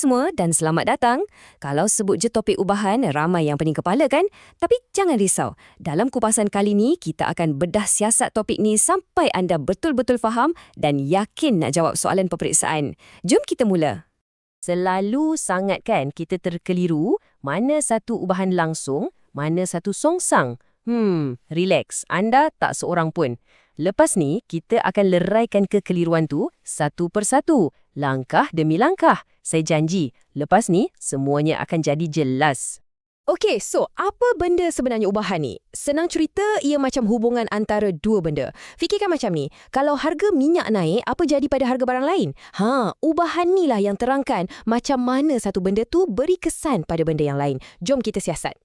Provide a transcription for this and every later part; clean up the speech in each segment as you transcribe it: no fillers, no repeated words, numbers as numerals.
semua dan selamat datang. Kalau sebut je topik ubahan, ramai yang pening kepala kan? Tapi jangan risau. Dalam kupasan kali ni, kita akan bedah siasat topik ni sampai anda betul-betul faham dan yakin nak jawab soalan peperiksaan. Jom kita mula. Selalu sangat kan kita terkeliru mana satu ubahan langsung, mana satu songsang. Relax. Anda tak seorang pun. Lepas ni, kita akan leraikan kekeliruan tu satu persatu, langkah demi langkah. Saya janji, lepas ni semuanya akan jadi jelas. Okey, so apa benda sebenarnya ubahan ni? Senang cerita, ia macam hubungan antara dua benda. Fikirkan macam ni, kalau harga minyak naik, apa jadi pada harga barang lain? Ubahan ni lah yang terangkan macam mana satu benda tu beri kesan pada benda yang lain. Jom kita siasat.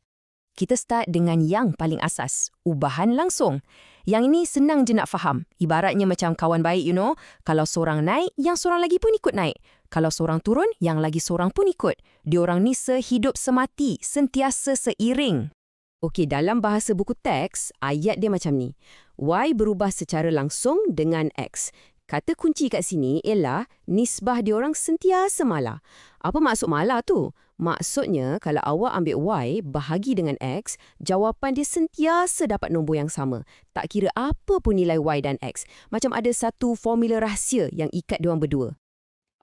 Kita start dengan yang paling asas, ubahan langsung. Yang ini senang je nak faham. Ibaratnya macam kawan baik, Kalau seorang naik, yang seorang lagi pun ikut naik. Kalau seorang turun, yang lagi seorang pun ikut. Diorang ni sehidup semati, sentiasa seiring. Okey, dalam bahasa buku teks, ayat dia macam ni. Y berubah secara langsung dengan X. Kata kunci kat sini ialah nisbah diorang sentiasa malah. Apa maksud malah tu? Maksudnya, kalau awak ambil Y bahagi dengan X, jawapan dia sentiasa dapat nombor yang sama. Tak kira apa pun nilai Y dan X. Macam ada satu formula rahsia yang ikat diorang berdua.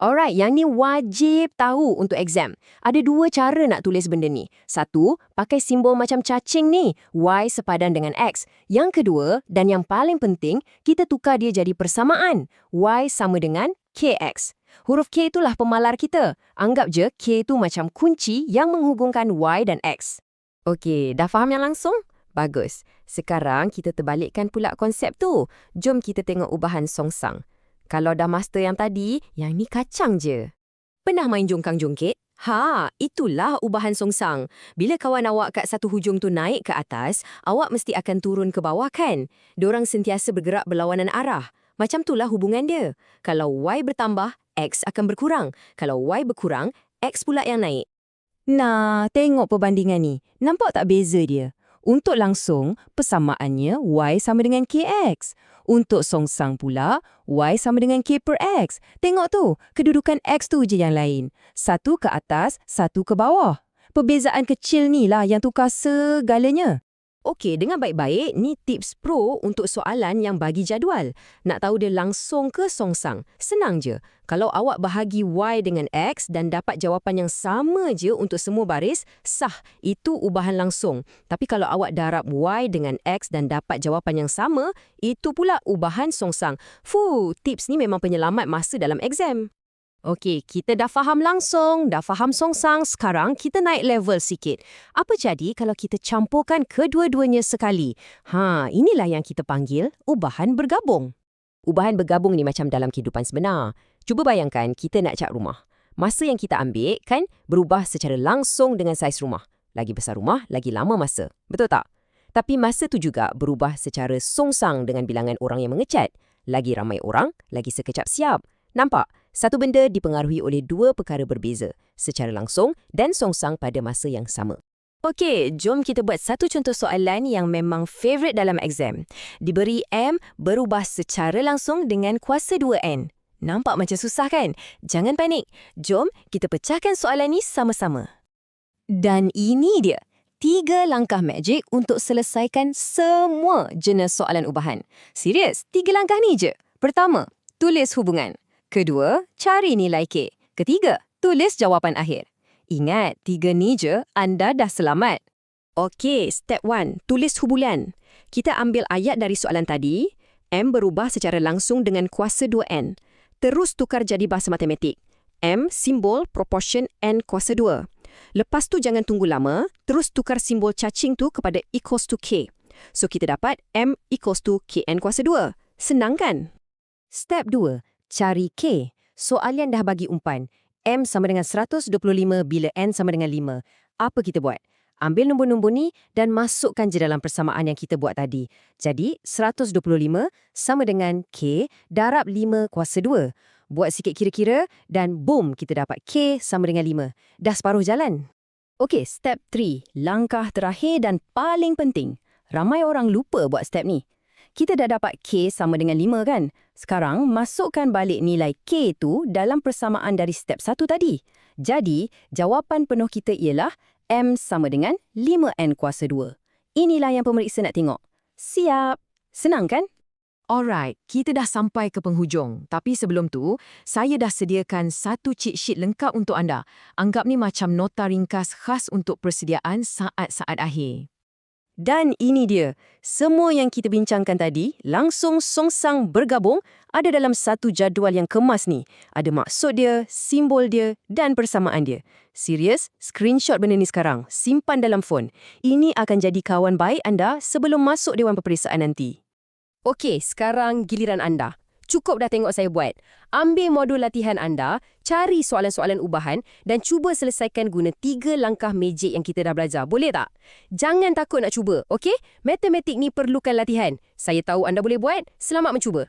Alright, yang ni wajib tahu untuk exam. Ada dua cara nak tulis benda ni. Satu, pakai simbol macam cacing ni, Y sepadan dengan X. Yang kedua, dan yang paling penting, kita tukar dia jadi persamaan. Y sama dengan KX. Huruf K itulah pemalar kita. Anggap je K itu macam kunci yang menghubungkan Y dan X. Okey, dah faham yang langsung? Bagus. Sekarang kita terbalikkan pula konsep tu. Jom kita tengok ubahan songsang. Kalau dah master yang tadi, yang ni kacang je. Pernah main jongkang-jongkit? Itulah ubahan songsang. Bila kawan awak kat satu hujung tu naik ke atas, awak mesti akan turun ke bawah kan? Diorang sentiasa bergerak berlawanan arah. Macam itulah hubungan dia. Kalau Y bertambah, X akan berkurang. Kalau Y berkurang, X pula yang naik. Nah, tengok perbandingan ni. Nampak tak beza dia? Untuk langsung, persamaannya Y sama dengan KX. Untuk songsang pula, Y sama dengan K per X. Tengok tu, kedudukan X tu je yang lain. Satu ke atas, satu ke bawah. Perbezaan kecil ni lah yang tukar segalanya. Okey, dengar baik-baik, ni tips pro untuk soalan yang bagi jadual. Nak tahu dia langsung ke songsang? Senang je. Kalau awak bahagi Y dengan X dan dapat jawapan yang sama je untuk semua baris, sah, itu ubahan langsung. Tapi kalau awak darab Y dengan X dan dapat jawapan yang sama, itu pula ubahan songsang. Tips ni memang penyelamat masa dalam exam. Okey, kita dah faham langsung, dah faham songsang, sekarang kita naik level sikit. Apa jadi kalau kita campurkan kedua-duanya sekali? Inilah yang kita panggil ubahan bergabung. Ubahan bergabung ni macam dalam kehidupan sebenar. Cuba bayangkan kita nak cat rumah. Masa yang kita ambil kan berubah secara langsung dengan saiz rumah. Lagi besar rumah, lagi lama masa. Betul tak? Tapi masa tu juga berubah secara songsang dengan bilangan orang yang mengecat. Lagi ramai orang, lagi sekejap siap. Nampak? Satu benda dipengaruhi oleh dua perkara berbeza, secara langsung dan songsang pada masa yang sama. Okey, jom kita buat satu contoh soalan yang memang favourite dalam exam. Diberi M berubah secara langsung dengan kuasa 2N. Nampak macam susah kan? Jangan panik. Jom kita pecahkan soalan ni sama-sama. Dan ini dia, 3 langkah magic untuk selesaikan semua jenis soalan ubahan. Serius, 3 langkah ni je. Pertama, tulis hubungan. Kedua, cari nilai K. Ketiga, tulis jawapan akhir. Ingat, 3 ni je, anda dah selamat. Okey, step 1, tulis hubungan. Kita ambil ayat dari soalan tadi, M berubah secara langsung dengan kuasa 2N. Terus tukar jadi bahasa matematik. M simbol proportion N kuasa 2. Lepas tu jangan tunggu lama, terus tukar simbol cacing tu kepada equals to K. So kita dapat M equals to KN kuasa 2. Senang kan? Step 2. Cari K. Soalan dah bagi umpan. M sama dengan 125 bila N sama dengan 5. Apa kita buat? Ambil nombor-nombor ni dan masukkan je dalam persamaan yang kita buat tadi. Jadi, 125 sama dengan K darab 5 kuasa 2. Buat sikit kira-kira dan boom, kita dapat K sama dengan 5. Dah separuh jalan. Okey, step 3. Langkah terakhir dan paling penting. Ramai orang lupa buat step ni. Kita dah dapat K sama dengan 5 kan? Sekarang, masukkan balik nilai K tu dalam persamaan dari step 1 tadi. Jadi, jawapan penuh kita ialah M sama dengan 5N kuasa 2. Inilah yang pemeriksa nak tengok. Siap. Senang kan? Alright, kita dah sampai ke penghujung. Tapi sebelum tu, saya dah sediakan satu cheat sheet lengkap untuk anda. Anggap ni macam nota ringkas khas untuk persediaan saat-saat akhir. Dan ini dia. Semua yang kita bincangkan tadi, langsung songsang bergabung ada dalam satu jadual yang kemas ni. Ada maksud dia, simbol dia dan persamaan dia. Serius, screenshot benda ni sekarang. Simpan dalam phone. Ini akan jadi kawan baik anda sebelum masuk Dewan Peperiksaan nanti. Okey, sekarang giliran anda. Cukup dah tengok saya buat. Ambil modul latihan anda, cari soalan-soalan ubahan dan cuba selesaikan guna 3 langkah magic yang kita dah belajar. Boleh tak? Jangan takut nak cuba, okey? Matematik ni perlukan latihan. Saya tahu anda boleh buat. Selamat mencuba.